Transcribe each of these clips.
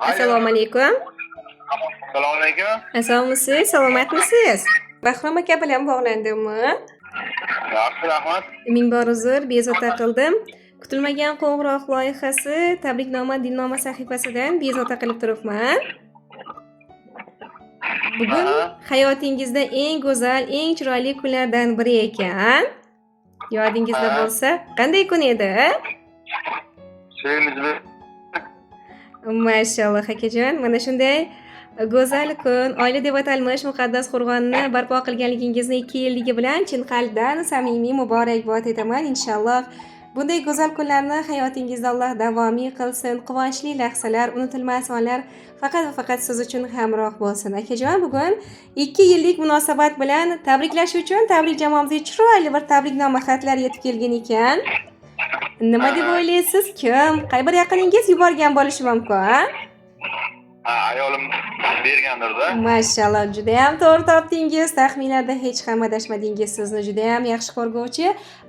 Alo. Assalomu alaykum. Assalomu alaykum. Asalomisiz, salomatmisiz? Bahrom aka bilan bog'landimmi? Yaxshi, rahmat. Ming bor uzr, bezovta qildim. Kutilmagan qo'ng'iroq loyihasi tabriknoma dinnoma sahifasidan bezovta qilib turibman. Bugun Aha. hayotingizda eng go'zal, eng chiroyli kunlardan biri ekan. Yodingizda Ha. bo'lsa, qanday kun edi? Sevimiz bir. Mashalloh akajon, mana shunday go'zal kun, oila deb atalmish muqaddas qo'rg'onni barpo qilganligingizni 2 yilligi bilan chin qalbdan samimiy muborakbod etaman. Inshaalloh bunday go'zal kunlarni hayotingizda Alloh davomiy qilsin. Quvonchli lahzalar, unutilmas onlar faqat va faqat siz uchun hamroh bo'lsin. Akajon, bugun 2 yillik munosabat bilan tabriklash uchun tabrik jamoamizga chiroyli bir tabriknoma xatlar yetib kelgan ekan. Nima deb o'ylaysiz? Kim? Qay bir yaqiningiz yuborgan bo'lishi mumkin? Ayolim bergandir-da. Mashalloh, juda ham to'g'ri topdingiz. Taxminlarda hech ham adashmadingiz. Sizni juda ham yaxshi ko'rguvchi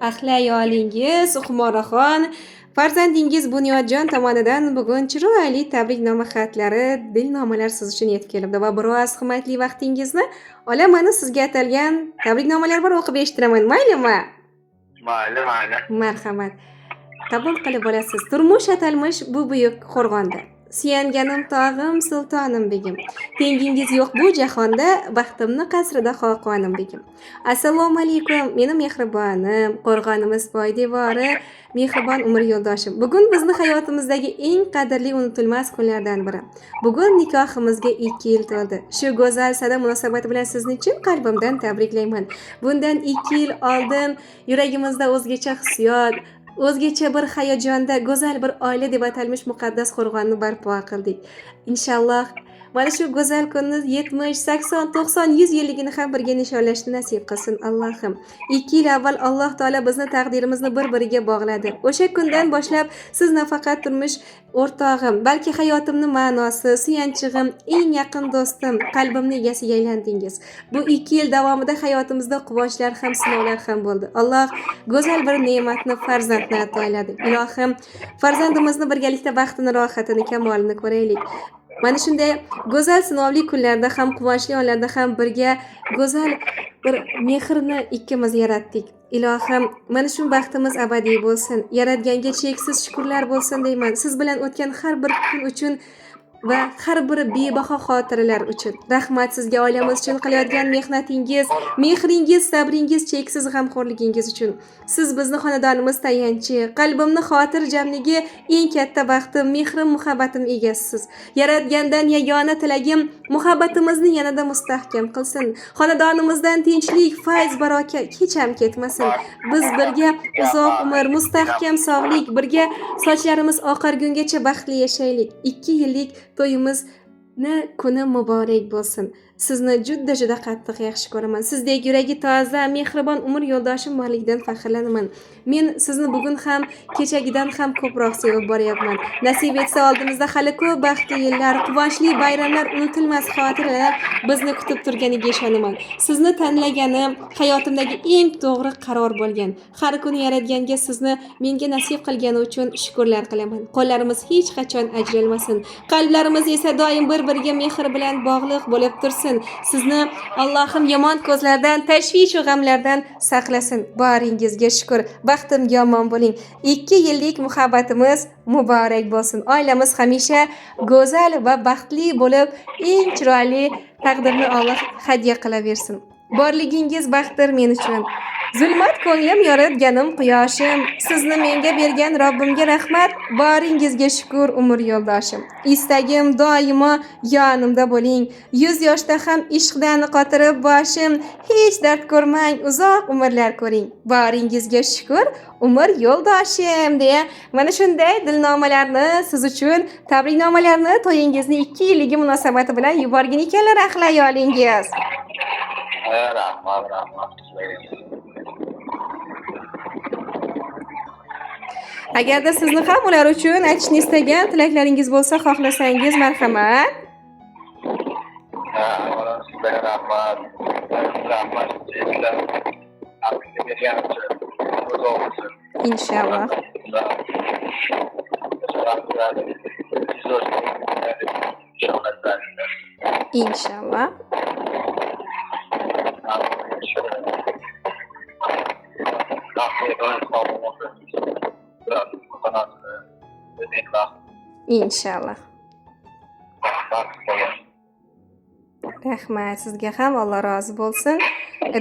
ahli ayolingiz Xumoraxon farzandingiz Bunyodjon tomonidan bugun chiroyli tabriknoma xatlari, dilnomalar siz uchun yetib kelibdi va biroz qimmatli vaqtingizni olaman, sizga atalgan tabriknomalar bor o'qib eshitiraman, maylimi? Mayli. Marhamat. Qabul qilib olasiz. Turmush atalmish bu buyuk qo'rg'onda. Suyanganim tog'im, sultonim begim. Tengingiz yo'q bu jahonda, baxtimni qasrida xoqonim begim. Assalomu alaykum, meni mehribonim, qo'rg'onimiz poydevori, mehribon umr yo'ldoshim. Bugun bizni hayotimizdagi eng qadrli, unutilmas kunlardan biri. Bugun nikohimizga 2 yil to'ldi. Shu go'zal sada munosabati bilan sizni chin qalbimdan tabriklayman. Bundan 2 yil oldin yuragimizda o'zgacha hissiyot, o'zgacha bir hayajonda go'zal bir oila deb atalmish muqaddas qo'rg'onni barpo qildik. Inshaalloh mana shu go'zal kunni 70, 80, 90, 100 yilligini ham birga nishonlashni nasib qilsin Allohim. 2 yil avval Alloh taolo bizni taqdirimizni bir-biriga bog'ladi. O'sha kundan boshlab siz nafaqat turmush o'rtog'im, balki hayotimning ma'nosi, suyanchig'im, eng yaqin do'stim, qalbimning egasiga aylandingiz. Bu 2 yil davomida hayotimizda quvonchlar ham, sinovlar ham bo'ldi. Alloh go'zal bir ne'matni, farzandni atayladi. Ilohim, farzandimizni birgalikda baxtini, rohatini, kamolini ko'raylik. Mana shunday go'zal sinovli kunlarda ham, quvonchli onlarda ham birga go'zal bir mehrni ikkimiz yaratdik. Ilohim, mana shu baxtimiz abadiy bo'lsin. Yaratganga cheksiz shukrlar bo'lsin deyman. Siz bilan o'tgan har bir kun uchun va har bir bebaho xotiralar uchun. Rahmat sizga, oilamiz uchun qilayotgan mehnatingiz, mehringiz, sabringiz, cheksiz g'amxo'rligingiz uchun. Siz bizni xonadonimiz tayanchi, qalbimni xotirjamligi, eng katta baxtim, mehrim, muhabbatim egasisiz. Yaratgandan yagona tilagim muhabbatimizni yanada mustahkam qilsin. Xonadonimizdan tinchlik, fayz, barokat hech ham ketmasin. Biz birga uzoq umr, mustahkam sog'lik, birga sochlarimiz oqargungacha baxtli yashaylik. 2 yillik to'yimizni kuni muborak bo'lsin. Sizni juda qattiq yaxshi ko'raman. Sizdek yuragi toza, mehribon umr yo'ldoshim borligidan faxrlanaman. Men sizni bugun ham kechagidan ham ko'proq sevib boryapman. Nasib etsa oldimizda hali ko'p baxtli yillar, quvonchli bayramlar, unutilmas xotiralar bizni kutib turganiga ishonaman. Sizni tanlaganim hayotimdagi eng to'g'ri qaror bo'lgan. Har kuni yaratganga sizni menga nasib qilgani uchun shukrlar qilaman. Qo'llarimiz hech qachon ajralmasin. Qalblarimiz esa doim bir-biriga mehr bilan bog'liq bo'lib tursin. Sizni Allohim yomon ko'zlardan, tashvish va g'amlardan saqlasin. Boringizga shukr. Baxtimga omon bo'ling. 2 yillik muhabbatimiz muborak bo'lsin. Oilamiz hamisha go'zal va baxtli bo'lib, eng chiroyli taqdirni Alloh hadya qilaversin. Borligingiz baxtdir men uchun. Zulmat ko'nglim yoritganim quyoshim, sizni menga bergan Robbimga rahmat, boringizga shukr umr yo'ldoshim. Istagim doimo yonimda bo'ling. 100 yoshda ham ishqdan qotirib boshim, hech dard ko'rmang, uzoq umrlar ko'ring. Boringizga shukr umr yo'ldoshim deya mana shunday dilnomalarni siz uchun, tabriknomalarni to'yingizni 2 yilligi munosabati bilan yuborgan ekanlar ahli ayolingiz. Rahmat. Agarda sizni ham ular uchun aytishni istagan tilaklaringiz bo'lsa, xohlasangiz marhamat. Sizlarga rahmat. Inshaalloh. inshaalloh. Inshaalloh. Rahmat, sizga ham Alloh rozi bo'lsin.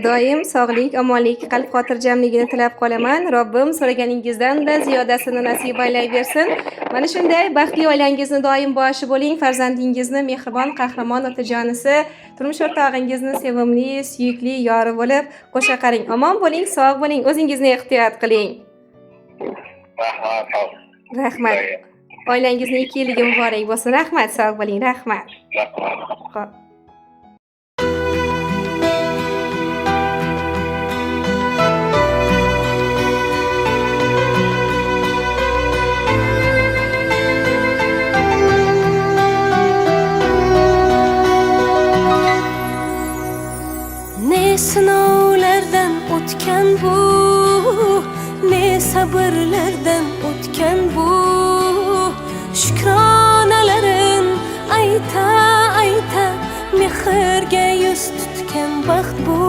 Doim sog'lik, omonlik, qalb xotirjamligini tilab qolaman. Robbim so'raganingizdan-da ziyodasini nasib aylayversin. Mana shunday baxtli oilangizni doim boshi bo'ling. Farzandingizni mehribon qahramon otajonisi, turmush o'rtog'ingizni sevimli, suyukli yori bo'lib qo'sha qaring. Omon bo'ling, sog' bo'ling, o'zingizni ehtiyot qiling. Rahmat. Oilangizni 2 yilligi muborak bo'lsin. Rahmat, sog' bo'ling. Rahmat. Xo'p. Ne sinovlardan o'tgan bu, ne sabrlardan o'tgan bu, shukronalarin ayta ayta mehrga yuz tutgan baxt bu.